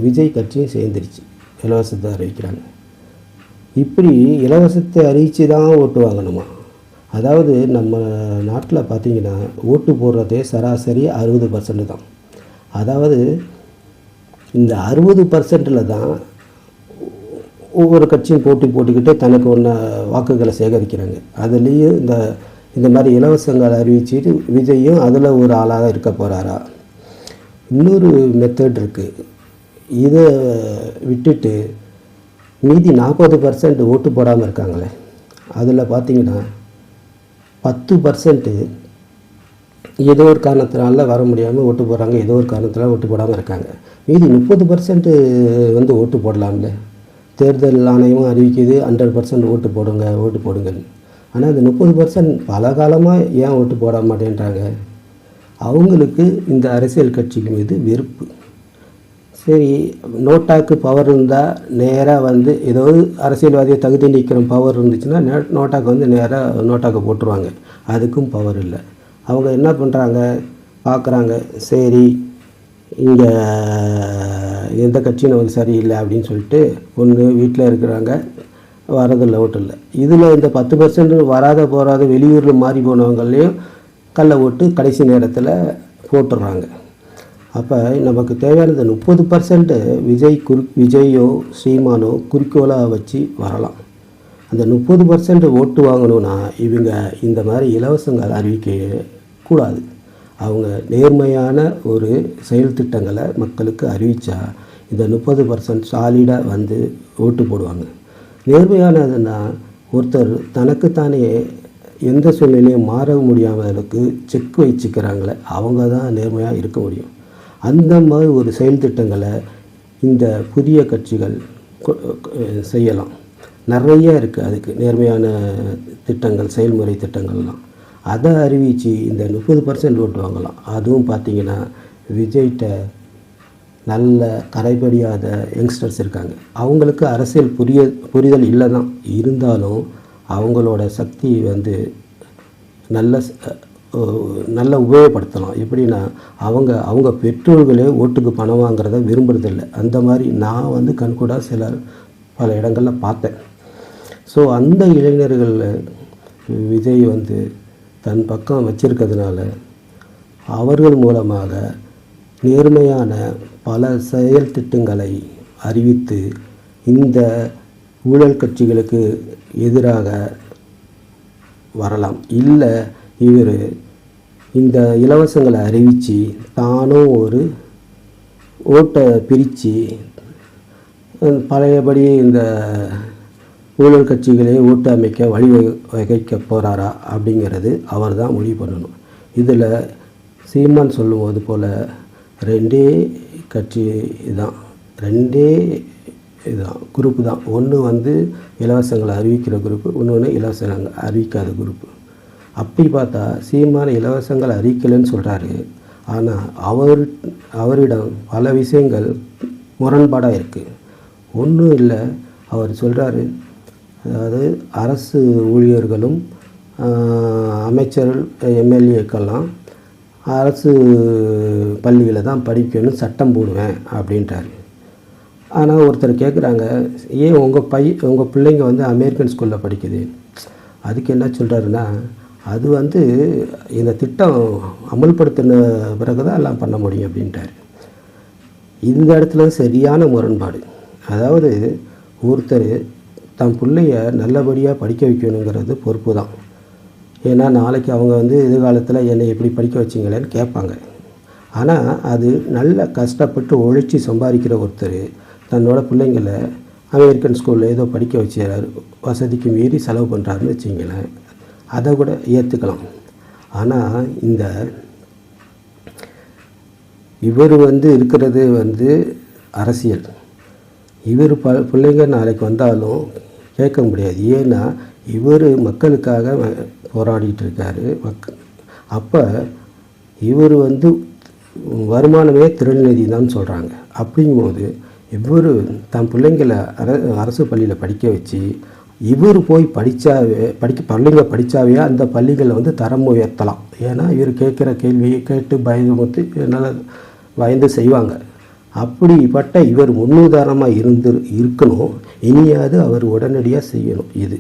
விஜய் கட்சியும் சேர்ந்துருச்சு, இலவசத்தை அறிவிக்கிறாங்க. இப்படி இலவசத்தை அறிவித்து தான் ஓட்டு வாங்கணுமா? அதாவது நம்ம நாட்டில் பார்த்திங்கன்னா ஓட்டு போடுறதே சராசரி 60% தான். அதாவது இந்த 60%ல் தான் ஒவ்வொரு கட்சியும் போட்டுக்கிட்டு தனக்கு வாக்குகளை சேகரிக்கிறாங்க. அதுலேயும் இந்த மாதிரி இலவசங்களை அறிவிச்சிட்டு விஜயும் அதில் ஒரு ஆளாக இருக்க போகிறாரா? இன்னொரு மெத்தட் இருக்குது. இதை விட்டுட்டு மீதி 40% ஓட்டு போடாமல் இருக்காங்களே, அதில் பார்த்திங்கன்னா 10% ஏதோ ஒரு காரணத்தினால வர முடியாமல் ஓட்டு போடுறாங்க, ஏதோ ஒரு காரணத்தினால ஓட்டு போடாமல் இருக்காங்க. மீதி 30% ஓட்டு போடலாம்ல. தேர்தல் ஆணையமும் அறிவிக்குது 100% ஓட்டு போடுங்கன்னு. ஆனால் இந்த 30% பல காலமாக ஏன் ஓட்டு போட மாட்டேன்றாங்க? அவங்களுக்கு இந்த அரசியல் கட்சிக்கு மீது வெறுப்பு. சரி, நோட்டாக்கு பவர் இருந்தால் நேராக ஏதோ அரசியல்வாதியை தகுதி நீக்கிற பவர் இருந்துச்சுன்னா நோட்டாக்கு நேராக நோட்டாக்கு போட்டுருவாங்க. அதுக்கும் பவர் இல்லை. அவங்க என்ன பண்ணுறாங்க, பார்க்குறாங்க, சரி இங்கே எந்த கட்சியும் நமக்கு சரியில்லை அப்படின்னு சொல்லிட்டு ஒன்று வீட்டில் இருக்கிறாங்க, வரதில்லை, ஓட்டு இல்லை. இதில் இந்த 10% போகாத வெளியூரில் மாறி போனவங்களையும் கள்ள ஓட்டு கடைசி நேரத்தில் போட்டுடுறாங்க. அப்போ நமக்கு தேவையானது 30% விஜயோ சீமானோ குறிக்கோளாக வச்சு வரலாம். அந்த 30% ஓட்டு வாங்கணுன்னா இவங்க இந்த மாதிரி இலவசங்கள் அறிவிக்கக்கூடாது. அவங்க நேர்மையான ஒரு செயல் திட்டங்களை மக்களுக்கு அறிவித்தா இந்த 30% சாலிடாக ஓட்டு போடுவாங்க. நேர்மையானதுன்னா ஒருத்தர் தனக்குத்தானே எந்த சூழ்நிலையும் மாற முடியாமலுக்கு செக் வச்சுக்கிறாங்களே, அவங்க தான் நேர்மையாக இருக்க முடியும். அந்த மாதிரி ஒரு செயல் திட்டங்களை இந்த புதிய கட்சிகள் செய்யலாம். நிறைய இருக்குது அதுக்கு நேர்மையான திட்டங்கள், செயல்முறை திட்டங்கள்லாம். அதை அறிவித்து இந்த 30% ஓட்டு வாங்கலாம். அதுவும் பார்த்திங்கன்னா விஜய்கிட்ட நல்ல கரைபடியாத யங்ஸ்டர்ஸ் இருக்காங்க. அவங்களுக்கு அரசியல் புரிதல் இல்லை தான், இருந்தாலும் அவங்களோட சக்தி நல்ல உபயோகப்படுத்தலாம். எப்படின்னா அவங்க பெற்றோர்களே ஓட்டுக்கு பணம் வாங்குறத விரும்புறதில்லை. அந்த மாதிரி நான் கண்கூடாக பல இடங்களில் பார்த்தேன். ஸோ அந்த இளைஞர்களில் விஜய் தன் பக்கம் வச்சிருக்கிறதுனால அவர்கள் மூலமாக நேர்மையான பல செயல் திட்டங்களை அறிவித்து இந்த ஊழல் கட்சிகளுக்கு எதிராக வரலாம். இல்லை இவர் இந்த இலவசங்களை அறிவித்து தானும் ஒரு ஓட்டை பிரித்து பழையபடி இந்த ஊழல் கட்சிகளே ஓட்டு அமைக்க வழிவகைக்க போகிறாரா அப்படிங்கிறது அவர் தான் முடிவு பண்ணணும். இதில் சீமான் சொல்லும்போது போல் ரெண்டே கட்சி தான், ரெண்டே இதுதான் குரூப்பு தான். ஒன்று இலவசங்களை அறிவிக்கிற குரூப்பு, இன்னொன்று இலவசங்கள் அறிவிக்காத குரூப்பு. அப்படி பார்த்தா சீமான இலவசங்கள் அறிவிக்கலைன்னு சொல்கிறாரு. ஆனால் அவரிடம் பல விஷயங்கள் முரண்பாடாக இருக்குது. ஒன்றும் இல்லை, அவர் சொல்கிறாரு, அதாவது அரசு ஊழியர்களும் அமைச்சர்கள் எம்எல்ஏக்கெல்லாம் அரசு பள்ளியில் தான் படிக்கணும்னு சட்டம் போடுவேன் அப்படின்ட்டார். ஆனால் ஒருத்தர் கேட்குறாங்க, ஏன் உங்கள் பிள்ளைங்க அமெரிக்கன் ஸ்கூலில் படிக்குது? அதுக்கு என்ன சொல்கிறாருன்னா, அது இந்த திட்டம் அமல்படுத்தின பிறகு தான் எல்லாம் பண்ண முடியும் அப்படின்ட்டார். இந்த இடத்துல சரியான முரண்பாடு. அதாவது ஒருத்தர் தன் பிள்ளைய நல்லபடியாக படிக்க வைக்கணுங்கிறது பொறுப்பு தான். ஏன்னா நாளைக்கு அவங்க எதிர்காலத்தில் என்னை எப்படி படிக்க வச்சிங்களேன்னு கேட்பாங்க. ஆனால் அது நல்ல கஷ்டப்பட்டு உழைச்சி சம்பாதிக்கிற ஒருத்தர் தன்னோட பிள்ளைங்களை அமெரிக்கன் ஸ்கூலில் ஏதோ படிக்க வச்சுறாரு, வசதிக்கு மீறி செலவு பண்ணுறாருன்னு வச்சிங்களேன், அதை கூட ஏற்றுக்கலாம். ஆனால் இவர் இருக்கிறது அரசியல். இவர் பிள்ளைங்க நாளைக்கு வந்தாலும் கேட்க முடியாது. ஏன்னா இவர் மக்களுக்காக போராடிட்டு இருக்காரு. அப்போ இவர் வருமானமே திறன்நிதி தான் சொல்கிறாங்க. அப்படிங்கும்போது இவர் தன் பிள்ளைங்களை அரசு பள்ளியில் படிக்க வச்சு இவர் போய் பள்ளிங்க படித்தாவே அந்த பள்ளிகளை தரம் உயர்த்தலாம். ஏன்னா இவர் கேட்குற கேள்வியை கேட்டு பயந்து என்னால் பயந்து செய்வாங்க. அப்படிப்பட்ட இவர் முன்னுதாரணமாக இருக்கணும். இனியாவது அவர் உடனடியாக செய்யணும் இது.